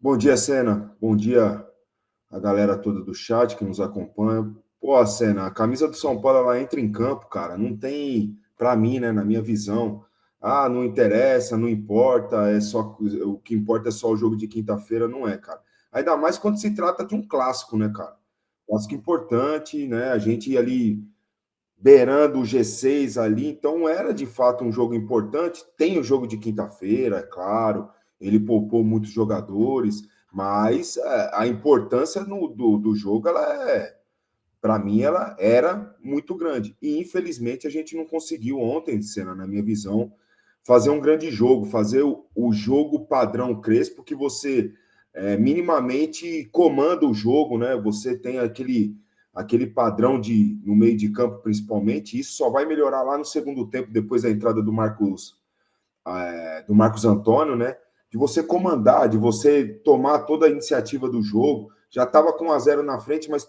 Bom dia, Senna. Bom dia a galera toda do chat que nos acompanha. Pô, Senna, a camisa do São Paulo, ela entra em campo, cara. Não tem, pra mim, né, na minha visão, não interessa, não importa, o que importa é só o jogo de quinta-feira, não é, cara. Ainda mais quando se trata de um clássico, né, cara? Clássico importante, né? A gente ia ali beirando o G6 ali, então era de fato um jogo importante. Tem o jogo de quinta-feira, é claro, ele poupou muitos jogadores, mas a importância do jogo, para mim, ela era muito grande. E infelizmente a gente não conseguiu ontem, Senna, na minha visão, fazer um grande jogo, fazer o jogo padrão Crespo, que você minimamente comanda o jogo, né? Você tem aquele padrão no meio de campo, principalmente. Isso só vai melhorar lá no segundo tempo, depois da entrada do Marcos Antônio, né? De você comandar, de você tomar toda a iniciativa do jogo. Já estava com 1-0 na frente, mas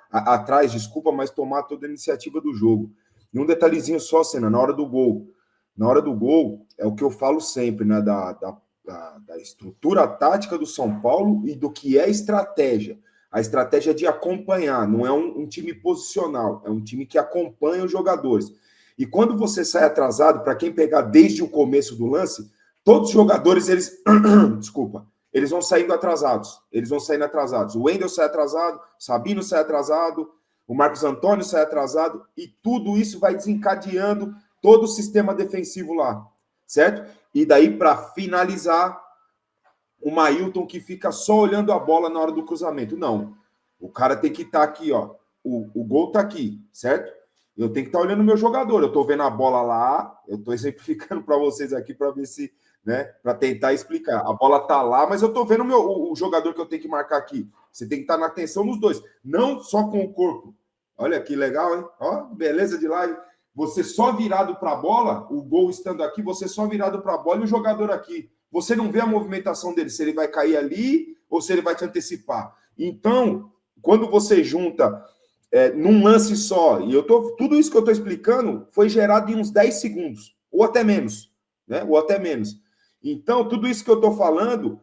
atrás, desculpa, mas tomar toda a iniciativa do jogo. E um detalhezinho só, Senna, na hora do gol. Na hora do gol, é o que eu falo sempre, né? Da estrutura tática do São Paulo e do que é estratégia. A estratégia de acompanhar, não é um time posicional, é um time que acompanha os jogadores. E quando você sai atrasado, para quem pegar desde o começo do lance, todos os jogadores, desculpa, eles vão saindo atrasados. Eles vão saindo atrasados. O Wendel sai atrasado, o Sabino sai atrasado, o Marcos Antônio sai atrasado, e tudo isso vai desencadeando todo o sistema defensivo lá, certo? E daí, para finalizar, o Mailton que fica só olhando a bola na hora do cruzamento. Não. O cara tem que estar aqui, ó. O gol tá aqui, certo? Eu tenho que estar olhando o meu jogador. Eu estou vendo a bola lá, eu estou exemplificando para vocês aqui para ver se, né, para tentar explicar. A bola tá lá, mas eu estou vendo o jogador que eu tenho que marcar aqui. Você tem que estar na atenção nos dois, não só com o corpo. Olha que legal, hein? Ó, beleza de live. Você só virado para a bola, o gol estando aqui, você só virado para a bola e o jogador aqui. Você não vê a movimentação dele, se ele vai cair ali ou se ele vai te antecipar. Então, quando você junta num lance só, tudo isso que eu estou explicando foi gerado em uns 10 segundos, ou até menos, né? Ou até menos. Então, tudo isso que eu estou falando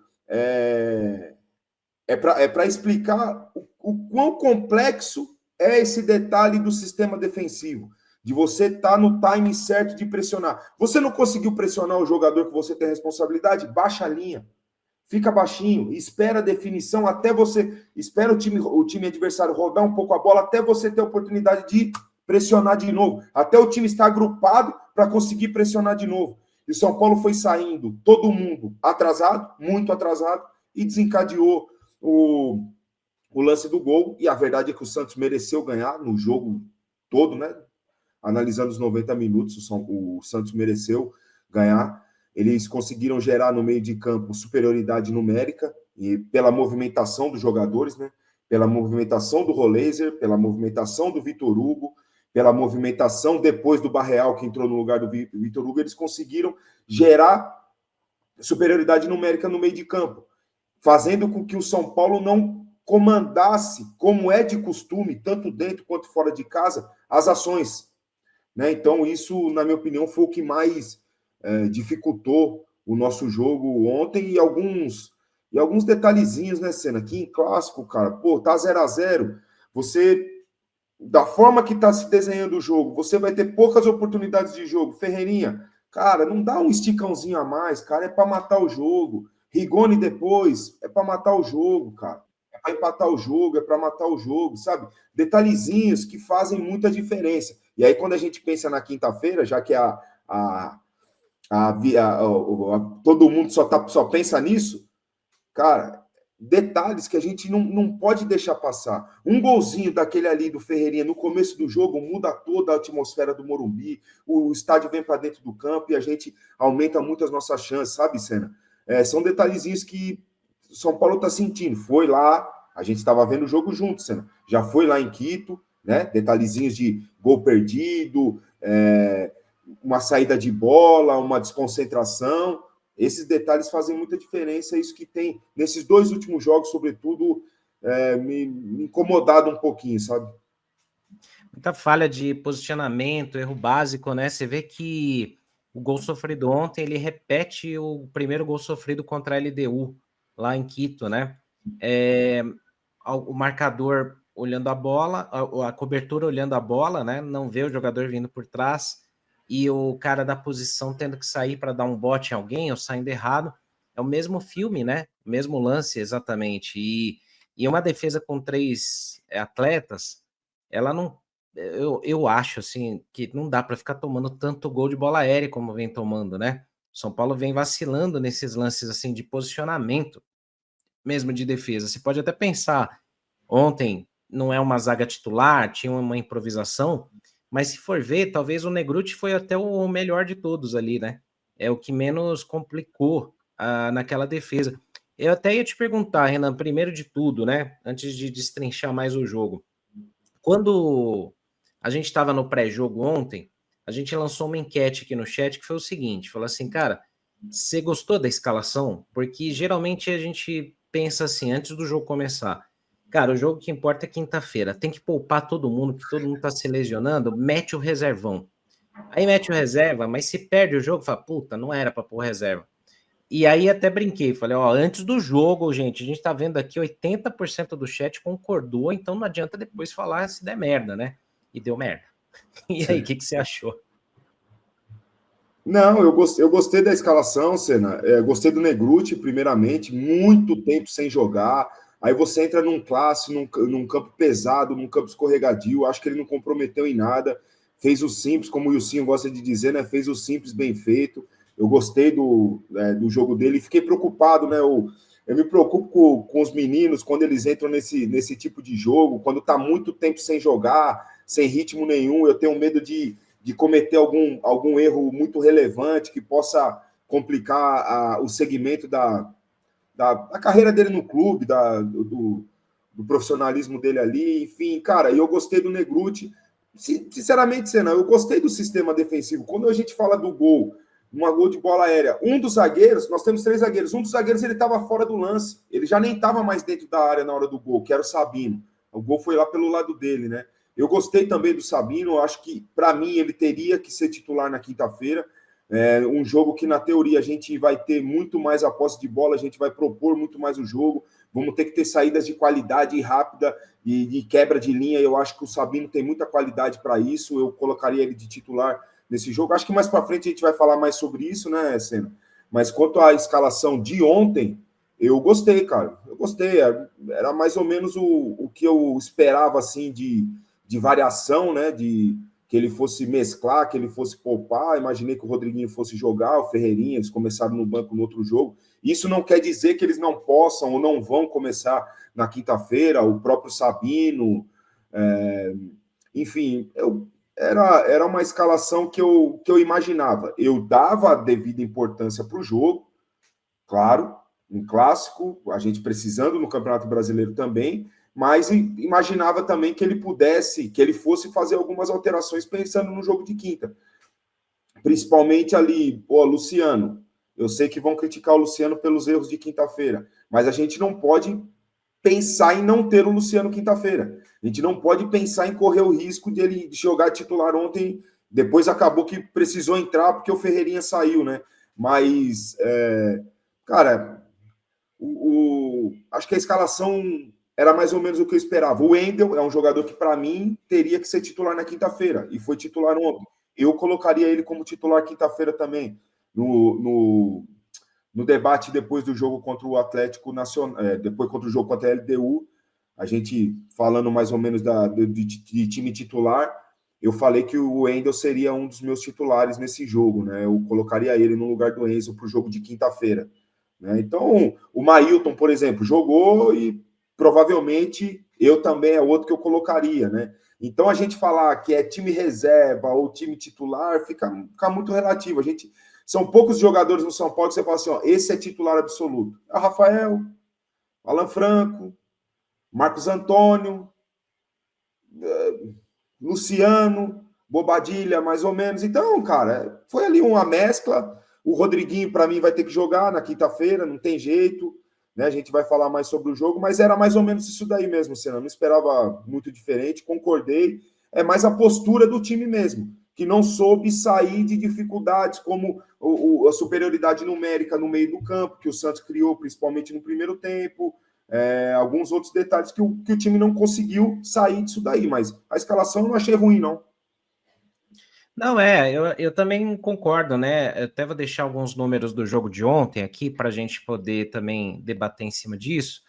para explicar o quão complexo é esse detalhe do sistema defensivo, de você estar no time certo de pressionar. Você não conseguiu pressionar o jogador que você tem responsabilidade? Baixa a linha. Fica baixinho, espera a definição até você. Espera o time adversário rodar um pouco a bola até você ter a oportunidade de pressionar de novo. Até o time estar agrupado para conseguir pressionar de novo. E o São Paulo foi saindo, todo mundo atrasado, muito atrasado, e desencadeou o lance do gol. E a verdade é que o Santos mereceu ganhar no jogo todo, né? Analisando os 90 minutos, o Santos mereceu ganhar. Eles conseguiram gerar no meio de campo superioridade numérica e pela movimentação dos jogadores, né? Pela movimentação do Roleiser, pela movimentação do Vitor Hugo, pela movimentação depois do Barreal, que entrou no lugar do Vitor Hugo, eles conseguiram gerar superioridade numérica no meio de campo, fazendo com que o São Paulo não comandasse, como é de costume, tanto dentro quanto fora de casa, as ações. Né? Então, isso, na minha opinião, foi o que mais dificultou o nosso jogo ontem e alguns detalhezinhos, né, Senna? Que em clássico, cara, pô, tá 0-0. Você, da forma que tá se desenhando o jogo, você vai ter poucas oportunidades de jogo. Ferreirinha, cara, não dá um esticãozinho a mais, cara, é para matar o jogo. Rigoni depois, é para matar o jogo, cara. É para empatar o jogo, é para matar o jogo, sabe? Detalhezinhos que fazem muita diferença. E aí, quando a gente pensa na quinta-feira, já que todo mundo só pensa nisso, cara, detalhes que a gente não pode deixar passar. Um golzinho daquele ali do Ferreirinha no começo do jogo muda toda a atmosfera do Morumbi, o estádio vem para dentro do campo e a gente aumenta muito as nossas chances, sabe, Senna? São detalhezinhos que o São Paulo está sentindo. Foi lá, a gente estava vendo o jogo junto, Senna. Já foi lá em Quito, né? Detalhezinhos de gol perdido, uma saída de bola, uma desconcentração. Esses detalhes fazem muita diferença. Isso que tem, nesses dois últimos jogos, sobretudo, me incomodado um pouquinho, sabe? Muita falha de posicionamento, erro básico, né? Você vê que o gol sofrido ontem, ele repete o primeiro gol sofrido contra a LDU. lá em Quito, né? O marcador olhando a bola, a cobertura olhando a bola, né? Não vê o jogador vindo por trás e o cara da posição tendo que sair para dar um bote em alguém ou saindo errado. É o mesmo filme, né? O mesmo lance, exatamente. E uma defesa com 3 atletas, ela não. Eu acho assim que não dá para ficar tomando tanto gol de bola aérea como vem tomando, né? São Paulo vem vacilando nesses lances assim de posicionamento, mesmo de defesa. Você pode até pensar, ontem não é uma zaga titular, tinha uma improvisação, mas se for ver, talvez o Negruti foi até o melhor de todos ali, né? É o que menos complicou naquela defesa. Eu até ia te perguntar, Renan, primeiro de tudo, né? Antes de destrinchar mais o jogo. Quando a gente estava no pré-jogo ontem, a gente lançou uma enquete aqui no chat que foi o seguinte: falou assim, cara, você gostou da escalação? Porque geralmente a gente pensa assim, antes do jogo começar, cara, o jogo que importa é quinta-feira, tem que poupar todo mundo, que todo mundo tá se lesionando, mete o reservão. Aí mete o reserva, mas se perde o jogo, fala, puta, não era para pôr reserva. E aí até brinquei, falei, ó, antes do jogo, gente, a gente tá vendo aqui 80% do chat concordou, então não adianta depois falar se der merda, né? E deu merda. E aí, o que você achou? Não, eu gostei da escalação, Senna. Gostei do Negruti, primeiramente, muito tempo sem jogar. Aí você entra num clássico, num campo pesado, num campo escorregadio. Acho que ele não comprometeu em nada. Fez o simples, como o Ilcinho gosta de dizer, né? Fez o simples bem feito. Eu gostei do jogo dele e fiquei preocupado, né? Eu me preocupo com os meninos quando eles entram nesse tipo de jogo, quando tá muito tempo sem jogar, sem ritmo nenhum. Eu tenho medo de cometer algum erro muito relevante que possa complicar o segmento da carreira dele no clube, do profissionalismo dele ali. Enfim, cara, eu gostei do Negruti. Sinceramente, Senna, eu gostei do sistema defensivo. Quando a gente fala do gol, uma gol de bola aérea, um dos zagueiros, nós temos 3 zagueiros, um dos zagueiros ele estava fora do lance, ele já nem estava mais dentro da área na hora do gol, que era o Sabino. O gol foi lá pelo lado dele, né? Eu gostei também do Sabino, acho que, para mim, ele teria que ser titular na quinta-feira. Um jogo que, na teoria, a gente vai ter muito mais a posse de bola, a gente vai propor muito mais o jogo, vamos ter que ter saídas de qualidade rápida e de quebra de linha. Eu acho que o Sabino tem muita qualidade para isso, eu colocaria ele de titular nesse jogo. Acho que mais para frente a gente vai falar mais sobre isso, né, Senna? Mas quanto à escalação de ontem, eu gostei, cara. Eu gostei. Era mais ou menos o que eu esperava, assim, de variação, né? De que ele fosse mesclar, que ele fosse poupar. Imaginei que o Rodriguinho fosse jogar, o Ferreirinha, eles começaram no banco no outro jogo. Isso não quer dizer que eles não possam ou não vão começar na quinta-feira, o próprio Sabino. Enfim, era uma escalação que eu imaginava. Eu dava a devida importância para o jogo, claro, um clássico, a gente precisando no Campeonato Brasileiro também, mas imaginava também que ele fosse fazer algumas alterações pensando no jogo de quinta. Principalmente ali, Luciano. Eu sei que vão criticar o Luciano pelos erros de quinta-feira, mas a gente não pode pensar em não ter o Luciano quinta-feira. A gente não pode pensar em correr o risco de ele jogar titular ontem, depois acabou que precisou entrar porque o Ferreirinha saiu, né? Mas, cara, acho que a escalação era mais ou menos o que eu esperava. O Wendel é um jogador que, para mim, teria que ser titular na quinta-feira, e foi titular ontem. Eu colocaria ele como titular quinta-feira também, no debate depois do jogo contra o Atlético Nacional, depois contra o jogo contra a LDU, a gente falando mais ou menos de time titular, eu falei que o Wendel seria um dos meus titulares nesse jogo, né? Eu colocaria ele no lugar do Enzo para o jogo de quinta-feira. Né? Então, o Mailton, por exemplo, jogou e provavelmente eu também é outro que eu colocaria, né? Então, a gente falar que é time reserva ou time titular fica muito relativo. São poucos jogadores no São Paulo que você fala assim, ó, esse é titular absoluto. É o Rafael, Alan Franco, Marcos Antônio, Luciano, Bobadilha, mais ou menos. Então, cara, foi ali uma mescla. O Rodriguinho, para mim, vai ter que jogar na quinta-feira, não tem jeito. Né? A gente vai falar mais sobre o jogo, mas era mais ou menos isso daí mesmo, Senna. Não esperava muito diferente, concordei. É mais a postura do time mesmo. que não soube sair de dificuldades, como a superioridade numérica no meio do campo, que o Santos criou, principalmente no primeiro tempo, alguns outros detalhes que o time não conseguiu sair disso daí, mas a escalação eu não achei ruim, não. Não, eu também concordo, né? Eu até vou deixar alguns números do jogo de ontem aqui para a gente poder também debater em cima disso,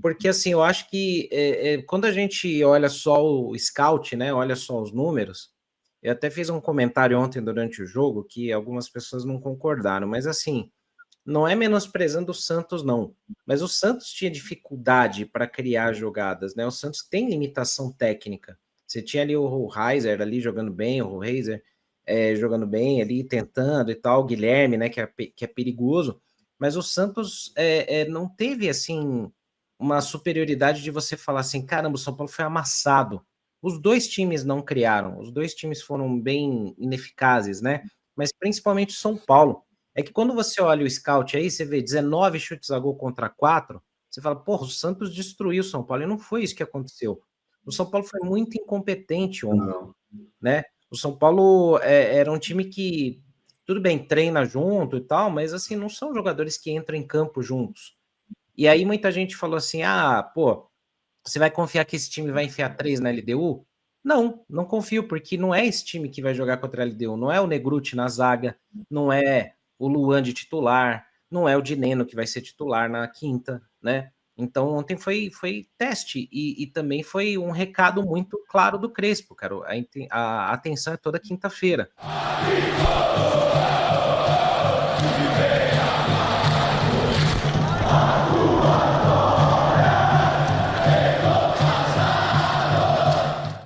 porque assim, eu acho que quando a gente olha só o scout, né? Olha só os números, eu até fiz um comentário ontem durante o jogo que algumas pessoas não concordaram, mas assim, não é menosprezando o Santos, não. Mas o Santos tinha dificuldade para criar jogadas, né? O Santos tem limitação técnica. Você tinha ali o Reiser ali jogando bem, o Reiser jogando bem ali, tentando e tal, o Guilherme, né, que é perigoso. Mas o Santos não teve, assim, uma superioridade de você falar assim, caramba, o São Paulo foi amassado. Os dois times não criaram, os dois times foram bem ineficazes, né? Mas principalmente o São Paulo. É que quando você olha o scout aí, você vê 19 chutes a gol contra 4, você fala, porra, o Santos destruiu o São Paulo, e não foi isso que aconteceu. O São Paulo foi muito incompetente ontem, né? O São Paulo era um time que, tudo bem, treina junto e tal, mas assim, não são jogadores que entram em campo juntos. E aí muita gente falou assim, pô, você vai confiar que esse time vai enfiar 3 na LDU? Não, não confio, porque não é esse time que vai jogar contra a LDU, não é o Negruti na zaga, não é o Luan de titular, não é o Dineno que vai ser titular na quinta, né? Então ontem foi teste e também foi um recado muito claro do Crespo, cara. A atenção é toda quinta-feira.